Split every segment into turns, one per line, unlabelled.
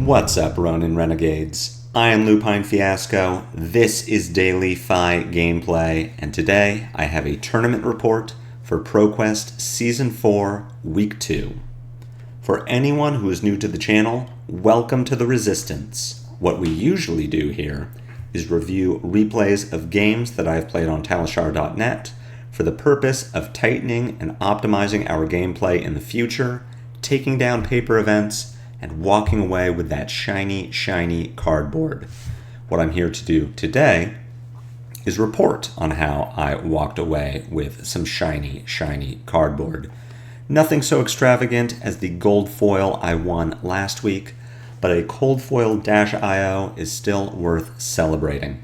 What's up, Ronin Renegades? I am Lupine Fiasco. This is Daily Fi Gameplay, and today I have a tournament report for ProQuest Season 4, Week 2. For anyone who is new to the channel, welcome to the Resistance. What we usually do here is review replays of games that I've played on Talishar.net for the purpose of tightening and optimizing our gameplay in the future, taking down paper events, and walking away with that shiny, shiny cardboard. What I'm here to do today is report on how I walked away with some shiny, shiny cardboard. Nothing so extravagant as the gold foil I won last week, but a cold foil -IO is still worth celebrating.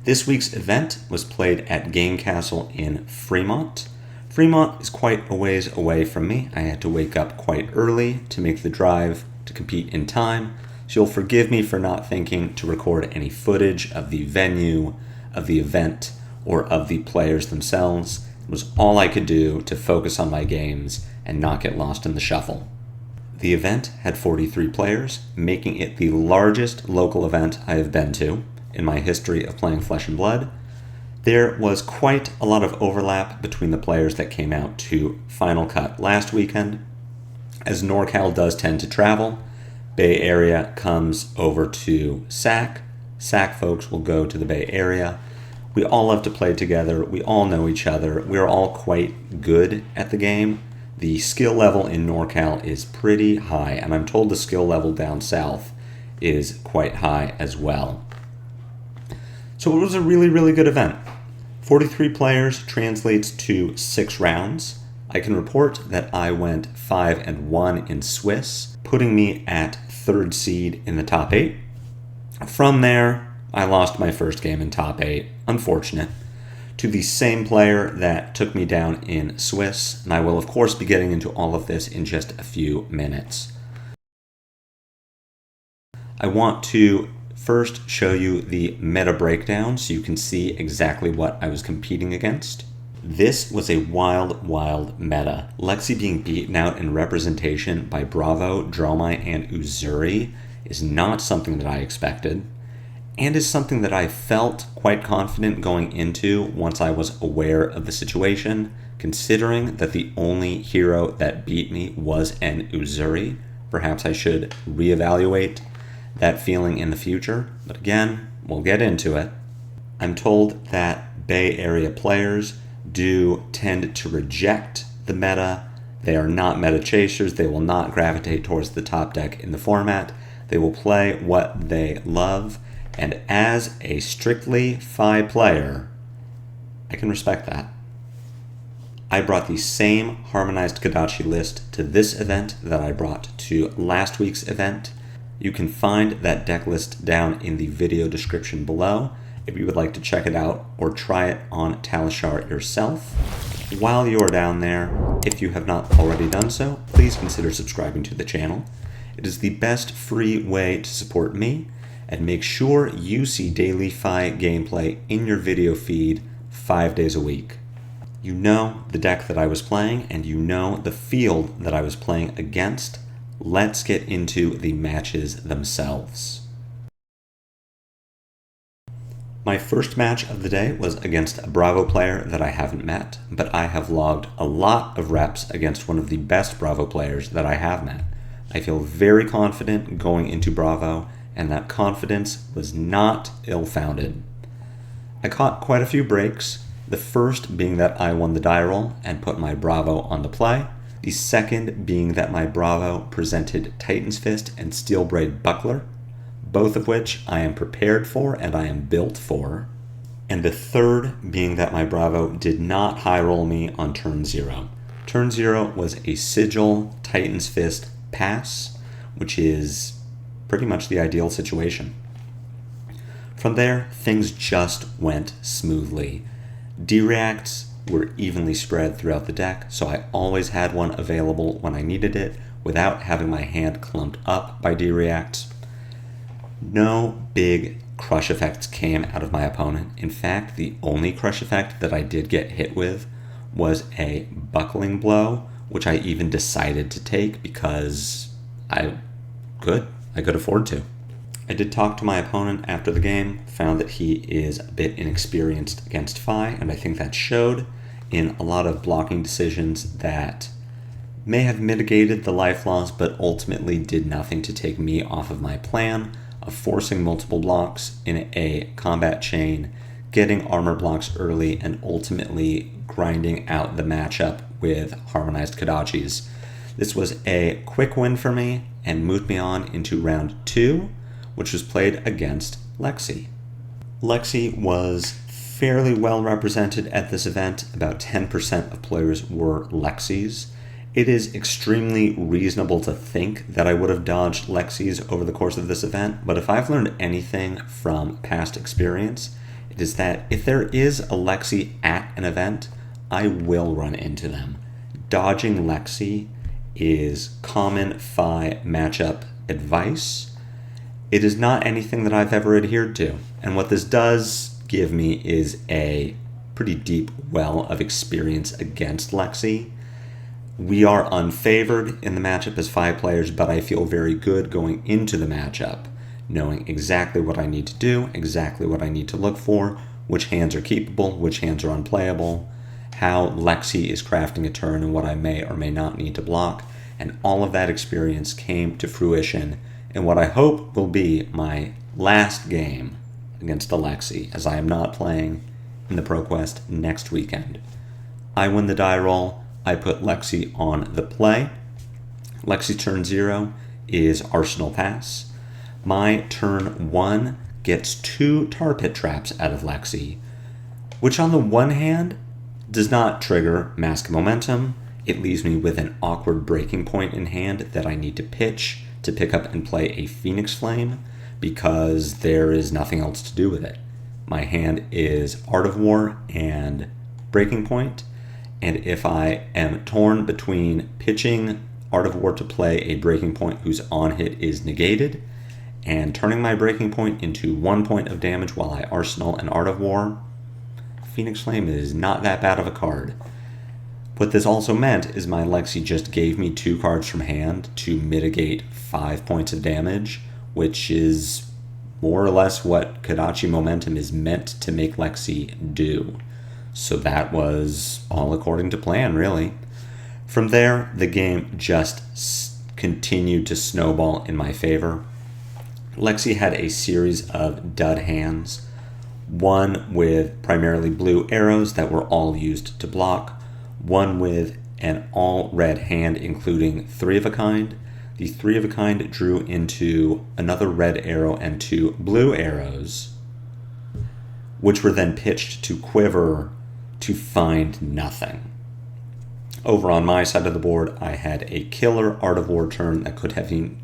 This week's event was played at Game Castle in Fremont. Fremont is quite a ways away from me. I had to wake up quite early to make the drive to compete in time, so you'll forgive me for not thinking to record any footage of the venue, of the event, or of the players themselves. It was all I could do to focus on my games and not get lost in the shuffle. The event had 43 players, making it the largest local event I have been to in my history of playing Flesh and Blood. There was quite a lot of overlap between the players that came out to Final Cut last weekend. As NorCal does tend to travel, Bay Area comes over to SAC. SAC folks will go to the Bay Area. We all love to play together. We all know each other. We're all quite good at the game. The skill level in NorCal is pretty high, and I'm told the skill level down south is quite high as well. So it was a really, really good event. 43 players translates to 6 rounds. I can report that I went 5-1 in Swiss, putting me at 3rd seed in the top 8. From there, I lost my first game in top 8, unfortunate, to the same player that took me down in Swiss, and I will of course be getting into all of this in just a few minutes. I want to first show you the meta breakdown so you can see exactly what I was competing against. This was a wild, wild meta. Lexi being beaten out in representation by Bravo, Dromai, and Uzuri is not something that I expected, and is something that I felt quite confident going into once I was aware of the situation, considering that the only hero that beat me was an Uzuri. Perhaps I should reevaluate that feeling in the future, but again, we'll get into it. I'm told that Bay Area players do tend to reject the meta. They are not meta chasers. They will not gravitate towards the top deck in the format. They will play what they love, and as a strictly Fi player, I can respect that. I brought the same harmonized Kadachi list to this event that I brought to last week's event. You can find that deck list down in the video description below if you would like to check it out or try it on Talishar yourself. While you're down there, if you have not already done so, please consider subscribing to the channel. It is the best free way to support me, and make sure you see daily Fi gameplay in your video feed 5 days a week. You know the deck that I was playing, and you know the field that I was playing against. Let's get into the matches themselves. My first match of the day was against a Bravo player that I haven't met, but I have logged a lot of reps against one of the best Bravo players that I have met. I feel very confident going into Bravo, and that confidence was not ill-founded. I caught quite a few breaks, the first being that I won the die roll and put my Bravo on the play. The second being that my Bravo presented Titan's Fist and Steel Braid Buckler, both of which I am prepared for and I am built for. And the third being that my Bravo did not high roll me on turn 0. Turn 0 was a Sigil Titan's Fist pass, which is pretty much the ideal situation. From there, things just went smoothly. D-reacts were evenly spread throughout the deck, so I always had one available when I needed it without having my hand clumped up by D-reacts. No big crush effects came out of my opponent. In fact, the only crush effect that I did get hit with was a buckling blow, which I even decided to take because I good. I could afford to. I did talk to my opponent after the game, found that he is a bit inexperienced against Fi, and I think that showed in a lot of blocking decisions that may have mitigated the life loss, but ultimately did nothing to take me off of my plan of forcing multiple blocks in a combat chain, getting armor blocks early, and ultimately grinding out the matchup with harmonized Kodachis. This was a quick win for me and moved me on into round 2, which was played against Lexi. Lexi was fairly well represented at this event. About 10% of players were Lexis. It is extremely reasonable to think that I would have dodged Lexis over the course of this event, but if I've learned anything from past experience, it is that if there is a Lexi at an event, I will run into them. Dodging Lexi is common Fi matchup advice. It is not anything that I've ever adhered to, and what this does give me is a pretty deep well of experience against Lexi. We are unfavored in the matchup as 5 players, but I feel very good going into the matchup, knowing exactly what I need to do, exactly what I need to look for, which hands are keepable, which hands are unplayable, how Lexi is crafting a turn and what I may or may not need to block, and all of that experience came to fruition in what I hope will be my last game against the Lexi, as I am not playing in the ProQuest next weekend. I win the die roll. I put Lexi on the play. Lexi's turn 0 is Arsenal Pass. My turn 1 gets 2 tar pit traps out of Lexi, which on the one hand does not trigger Mask of Momentum. It leaves me with an awkward breaking point in hand that I need to pitch to pick up and play a Phoenix Flame because there is nothing else to do with it. My hand is Art of War and Breaking Point, and if I am torn between pitching Art of War to play a Breaking Point whose on hit is negated, and turning my Breaking Point into 1 point of damage while I Arsenal an Art of War, Phoenix Flame is not that bad of a card. What this also meant is my Lexi just gave me 2 cards from hand to mitigate 5 points of damage, which is more or less what Kodachi Momentum is meant to make Lexi do. So that was all according to plan, really. From there, the game just continued to snowball in my favor. Lexi had a series of dud hands, one with primarily blue arrows that were all used to block, one with an all-red hand including 3 of a kind. The 3 of a kind drew into another red arrow and 2 blue arrows, which were then pitched to quiver to find nothing. Over on my side of the board, I had a killer Art of War turn that could have been...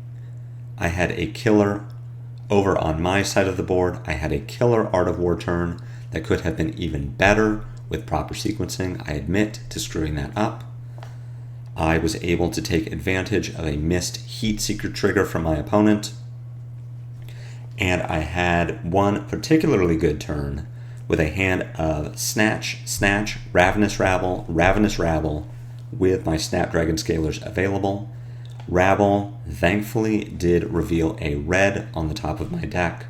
Over on my side of the board, I had a killer Art of War turn that could have been even better with proper sequencing. I admit to screwing that up. I was able to take advantage of a missed Heat Seeker trigger from my opponent, and I had one particularly good turn with a hand of Snatch, Snatch, Ravenous Rabble, Ravenous Rabble, with my Snapdragon Scalers available. Rabble thankfully did reveal a red on the top of my deck,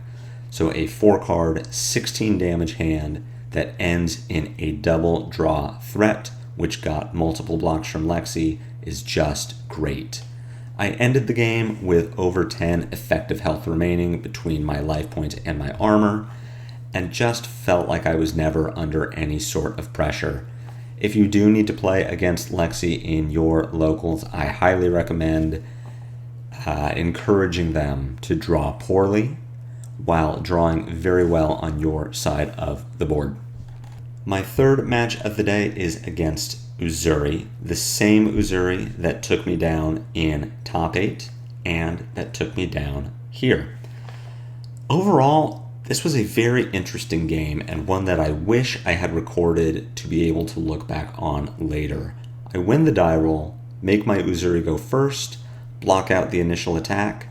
so a 4-card, 16 damage hand that ends in a double draw threat, which got multiple blocks from Lexi, is just great. I ended the game with over 10 effective health remaining between my life points and my armor, and just felt like I was never under any sort of pressure. If you do need to play against Lexi in your locals, I highly recommend encouraging them to draw poorly while drawing very well on your side of the board. My third match of the day is against Uzuri, the same Uzuri that took me down in top 8 and that took me down here. Overall, this was a very interesting game and one that I wish I had recorded to be able to look back on later. I win the die roll, make my Uzuri go first, block out the initial attack,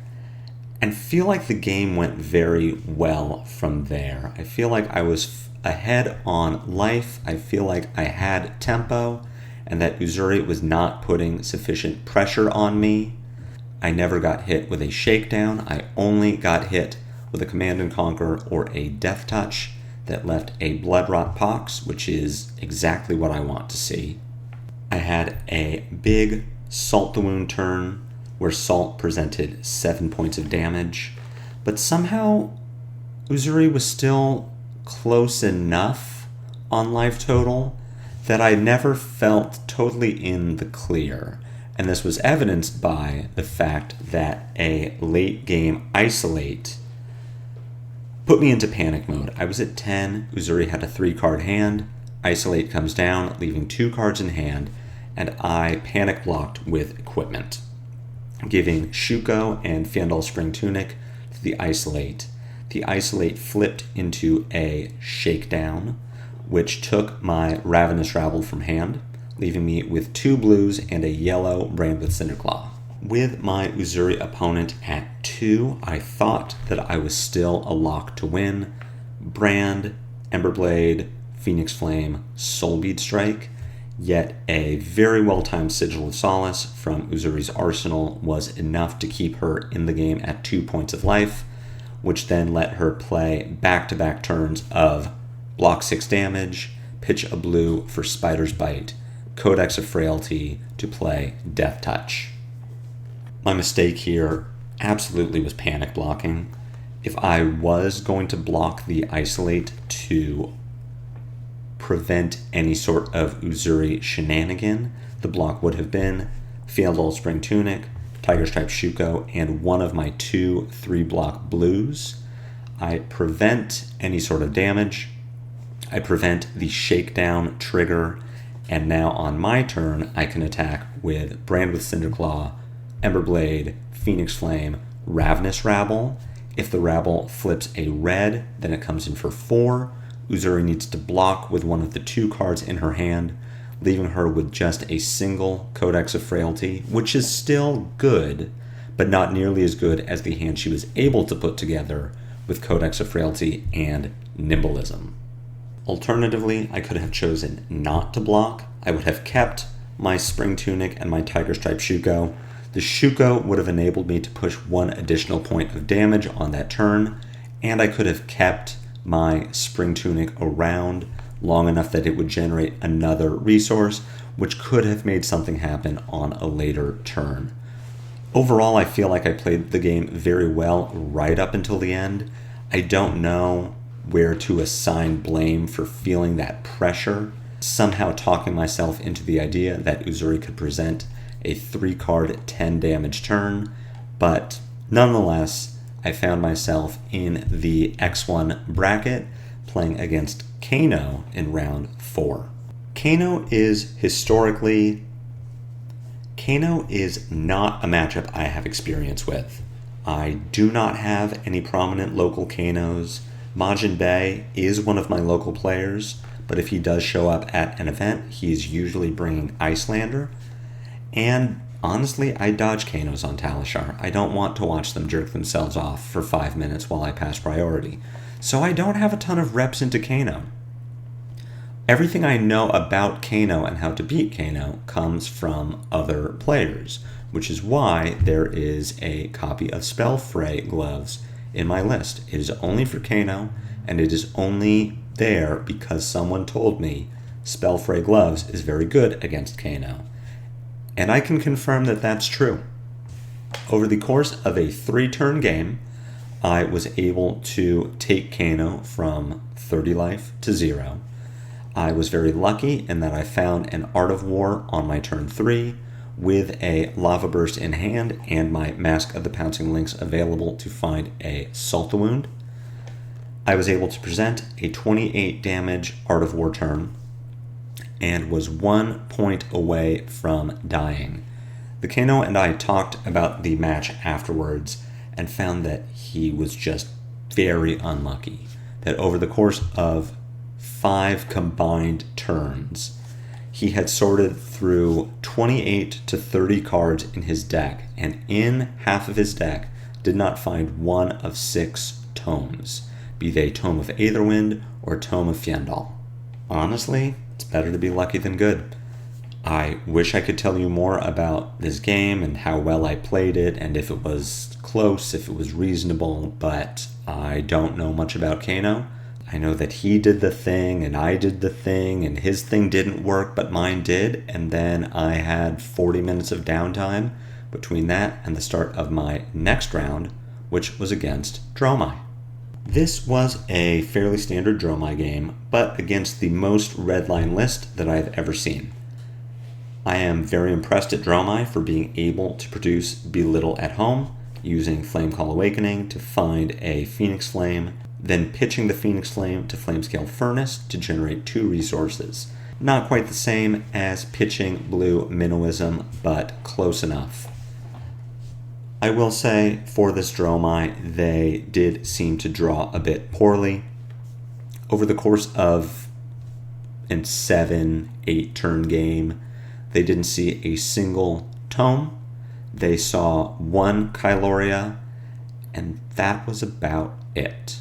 and feel like the game went very well from there. I feel like I was ahead on life. I feel like I had tempo and that Uzuri was not putting sufficient pressure on me. I never got hit with a shakedown. I only got hit with a Command and Conquer or a Death Touch that left a Bloodrot Pox, which is exactly what I want to see. I had a big Salt the Wound turn where Salt presented 7 points of damage, but somehow Uzuri was still close enough on life total that I never felt totally in the clear. And this was evidenced by the fact that a late game isolate put me into panic mode. I was at 10, Uzuri had a 3-card hand, isolate comes down, leaving 2 cards in hand, and I panic blocked with equipment, giving Shuko and Fiandal Spring Tunic to the isolate. The isolate flipped into a shakedown, which took my Ravenous Rabble from hand, leaving me with 2 blues and a yellow Brand with Cinderclaw. With my Uzuri opponent at 2, I thought that I was still a lock to win. Brand, Emberblade, Phoenix Flame, Soulbead Strike, yet a very well-timed Sigil of Solace from Uzuri's arsenal was enough to keep her in the game at 2 points of life, which then let her play back-to-back turns of block 6 damage, pitch a blue for Spider's Bite, Codex of Frailty to play Death Touch. My mistake here absolutely was panic blocking. If I was going to block the isolate to prevent any sort of Uzuri shenanigan, the block would have been Fiandal Spring Tunic, Tiger Stripe Shuko, and one of my 2 3-block blues. I prevent any sort of damage. I prevent the shakedown trigger, and now on my turn, I can attack with Brand with Cinderclaw, Emberblade, Phoenix Flame, Ravenous Rabble. If the Rabble flips a red, then it comes in for 4. Uzuri needs to block with one of the 2 cards in her hand, leaving her with just a single Codex of Frailty, which is still good, but not nearly as good as the hand she was able to put together with Codex of Frailty and Nimblism. Alternatively, I could have chosen not to block. I would have kept my Spring Tunic and my Tiger Stripe Shuko. The Shuko would have enabled me to push 1 additional point of damage on that turn, and I could have kept my Spring Tunic around long enough that it would generate another resource, which could have made something happen on a later turn. Overall, I feel like I played the game very well right up until the end. I don't know where to assign blame for feeling that pressure, somehow talking myself into the idea that Uzuri could present a 3-card 10 damage turn, but nonetheless, I found myself in the X1 bracket playing against Kano in round 4. Kano is not a matchup I have experience with. I do not have any prominent local Kanos. Majin Bey is one of my local players, but if he does show up at an event, he is usually bringing Icelander. And honestly, I dodge Kanos on Talishar. I don't want to watch them jerk themselves off for 5 minutes while I pass priority. So I don't have a ton of reps into Kano. Everything I know about Kano and how to beat Kano comes from other players, which is why there is a copy of Spellfray gloves in my list. It is only for Kano, and it is only there because someone told me Spellfray gloves is very good against Kano. And I can confirm that that's true. Over the course of a 3-turn game, I was able to take Kano from 30 life to 0. I was very lucky in that I found an Art of War on my turn 3 with a Lava Burst in hand and my Mask of the Pouncing Lynx available to find a Salt the Wound. I was able to present a 28 damage Art of War turn and was 1 point away from dying. The Kano and I talked about the match afterwards and found that he was just very unlucky. That over the course of 5 combined turns, he had sorted through 28 to 30 cards in his deck, and in half of his deck did not find one of 6 tomes, be they Tome of Aetherwind or Tome of Fiandal. Honestly, it's better to be lucky than good. I wish I could tell you more about this game and how well I played it and if it was close, if it was reasonable, but I don't know much about Kano. I know that he did the thing and I did the thing and his thing didn't work but mine did, and then I had 40 minutes of downtime between that and the start of my next round, which was against Dromai. This was a fairly standard Dromai game, but against the most redline list that I've ever seen. I am very impressed at Dromai for being able to produce Belittle at home, using Flame Call Awakening to find a Phoenix Flame, then pitching the Phoenix Flame to Flamescale Furnace to generate 2 resources. Not quite the same as pitching Blue Minnowism, but close enough. I will say, for this Dromai, they did seem to draw a bit poorly. Over the course of a 7-8 turn game, they didn't see a single tome. They saw 1 Kyloria, and that was about it.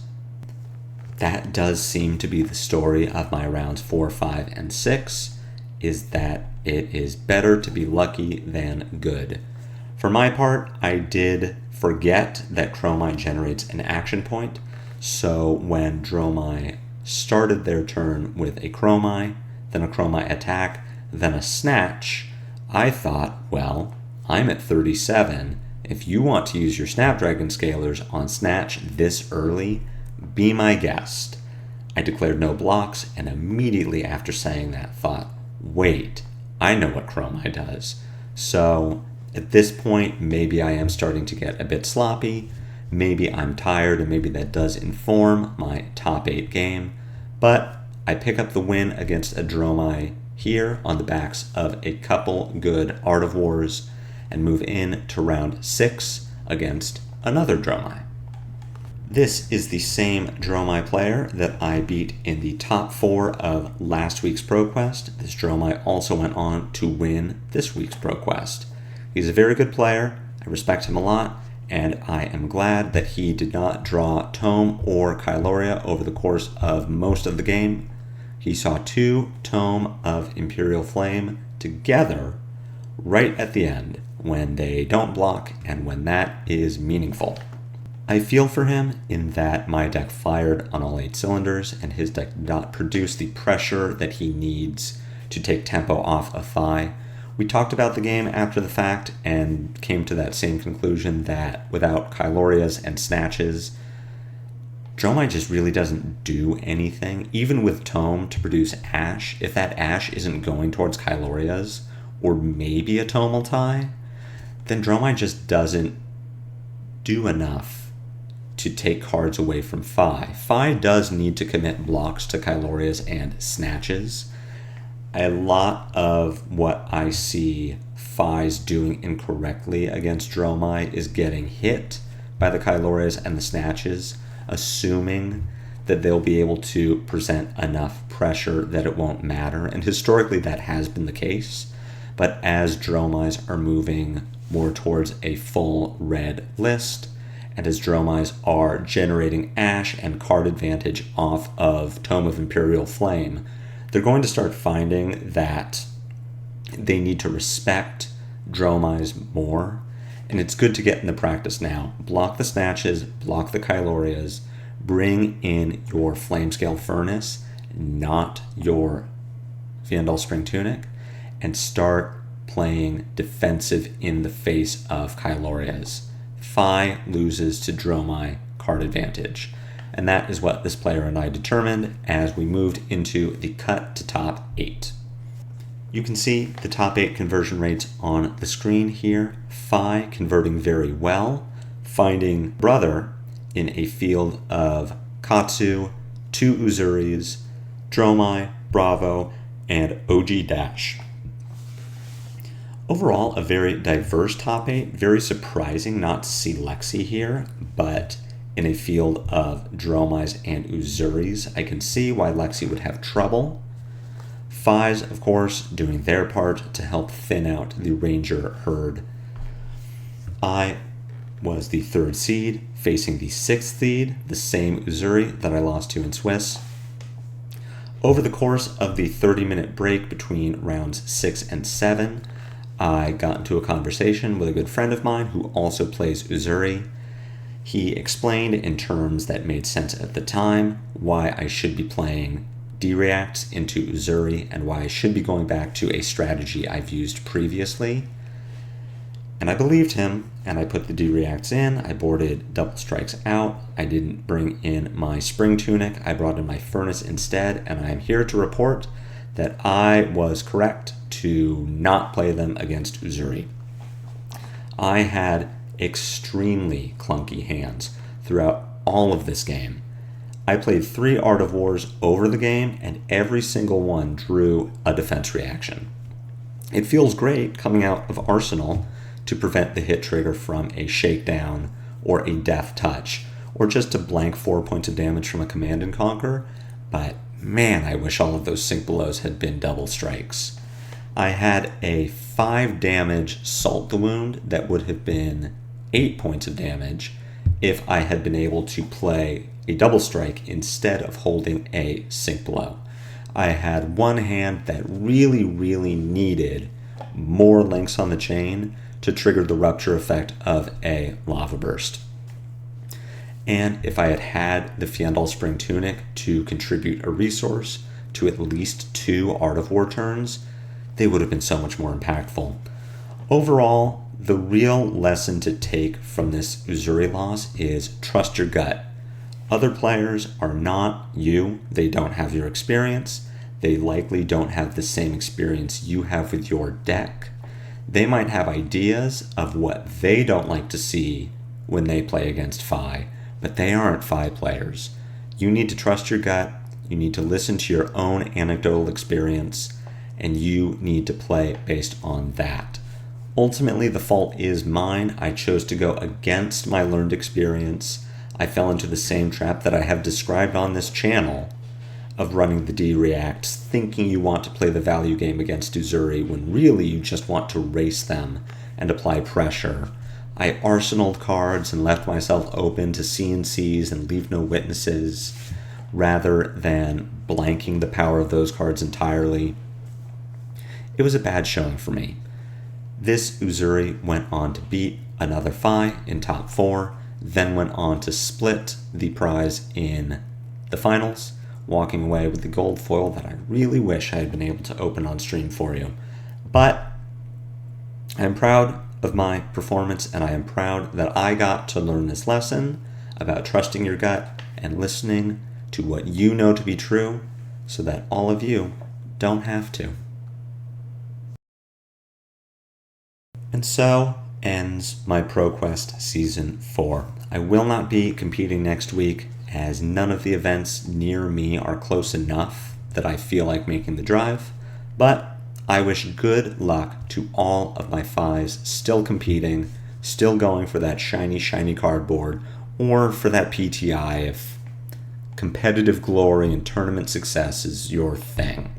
That does seem to be the story of my rounds 4, 5, and 6, is that it is better to be lucky than good. For my part, I did forget that Chromai generates an action point, so when Dromai started their turn with a Chromai, then a Chromai attack, then a Snatch, I thought, well, I'm at 37. If you want to use your Snapdragon Scalers on Snatch this early, be my guest. I declared no blocks, and immediately after saying that thought, wait, I know what Chromai does. So at this point, maybe I am starting to get a bit sloppy, maybe I'm tired, and maybe that does inform my top 8 game, but I pick up the win against a Dromai here on the backs of a couple good Art of Wars, and move in to round 6 against another Dromai. This is the same Dromai player that I beat in the top 4 of last week's ProQuest. This Dromai also went on to win this week's ProQuest. He's a very good player, I respect him a lot, and I am glad that he did not draw Tome or Kyloria over the course of most of the game. He saw 2 Tome of Imperial Flame together right at the end, when they don't block and when that is meaningful. I feel for him in that my deck fired on all 8 cylinders and his deck did not produce the pressure that he needs to take tempo off a Phi. We talked about the game after the fact and came to that same conclusion that without Kylorias and Snatches, Dromai just really doesn't do anything. Even with Tome to produce Ash, if that Ash isn't going towards Kylorias, or maybe a Tomal tie, then Dromai just doesn't do enough to take cards away from Phi. Phi does need to commit blocks to Kylorias and Snatches. A lot of what I see Phi's doing incorrectly against Dromai is getting hit by the Kylorias and the Snatches, assuming that they'll be able to present enough pressure that it won't matter. And historically that has been the case. But as Dromais are moving more towards a full red list, and as Dromais are generating Ash and card advantage off of Tome of Imperial Flame, they're going to start finding that they need to respect Dromais more, and it's good to get in the practice now. Block the Snatches, block the Kylorias, bring in your Flamescale Furnace, not your Fiendal Spring Tunic, and start playing defensive in the face of Kylorias. Phi loses to Dromai card advantage. And that is what this player and I determined as we moved into the cut to top 8. You can see the top 8 conversion rates on the screen here. Phi converting very well, finding Brother in a field of Katsu, 2 Uzuris, Dromai, Bravo, and OG Dash. Overall, a very diverse top 8, very surprising not to see Lexi here, but in a field of Dromais and Uzuris, I can see why Lexi would have trouble. Phis, of course, doing their part to help thin out the Ranger herd. I was the 3rd seed, facing the 6th seed, the same Uzuri that I lost to in Swiss. Over the course of the 30-minute break between rounds 6 and 7, I got into a conversation with a good friend of mine who also plays Uzuri. He explained in terms that made sense at the time why I should be playing D-Reacts into Uzuri and why I should be going back to a strategy I've used previously. And I believed him, and I put the D-Reacts in. I boarded double strikes out. I didn't bring in my spring tunic. I brought in my furnace instead, and I am here to report that I was correct to not play them against Uzuri. I had extremely clunky hands throughout all of this game. I played 3 Art of Wars over the game, and every single one drew a defense reaction. It feels great coming out of Arsenal to prevent the hit trigger from a shakedown or a death touch, or just to blank 4 points of damage from a command and conquer, but man, I wish all of those sink belows had been double strikes. I had a 5 damage Salt the Wound that would have been 8 points of damage if I had been able to play a double strike instead of holding a sink below. I had one hand that really needed more links on the chain to trigger the rupture effect of a lava burst. And if I had had the Fiendal Spring Tunic to contribute a resource to at least 2 Art of War turns, they would have been so much more impactful. Overall, the real lesson to take from this Uzuri loss is trust your gut. Other players are not you. They don't have your experience. They likely don't have the same experience you have with your deck. They might have ideas of what they don't like to see when they play against Fi, but they aren't Fi players. You need to trust your gut, you need to listen to your own anecdotal experience, and you need to play based on that. Ultimately, the fault is mine. I chose to go against my learned experience. I fell into the same trap that I have described on this channel of running the D-Reacts, thinking you want to play the value game against Uzuri when really you just want to race them and apply pressure. I arsenaled cards and left myself open to CNCs and leave no witnesses rather than blanking the power of those cards entirely. It was a bad showing for me. This Uzuri went on to beat another Fi in top 4, then went on to split the prize in the finals, walking away with the gold foil that I really wish I had been able to open on stream for you. But I'm proud of my performance, and I am proud that I got to learn this lesson about trusting your gut and listening to what you know to be true so that all of you don't have to. And so ends my ProQuest Season 4. I will not be competing next week as none of the events near me are close enough that I feel like making the drive, but I wish good luck to all of my Fis still competing, still going for that shiny cardboard, or for that PTI if competitive glory and tournament success is your thing.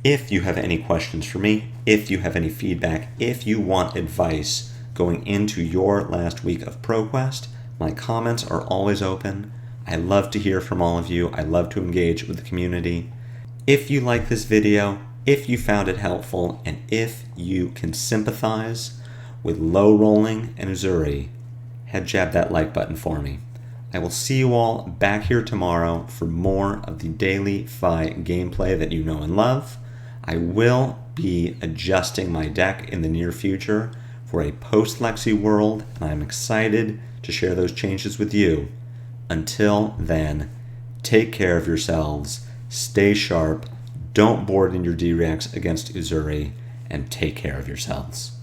If you have any questions for me, if you have any feedback, if you want advice going into your last week of ProQuest, my comments are always open. I love to hear from all of you. I love to engage with the community. If you like this video, if you found it helpful, and if you can sympathize with low rolling and Uzuri, head jab that like button for me. I will see you all back here tomorrow for more of the daily Fi gameplay that you know and love. I will be adjusting my deck in the near future for a post-Lexi world, and I'm excited to share those changes with you. Until then, take care of yourselves, stay sharp, don't board in your D-Reacts against Uzuri, and take care of yourselves.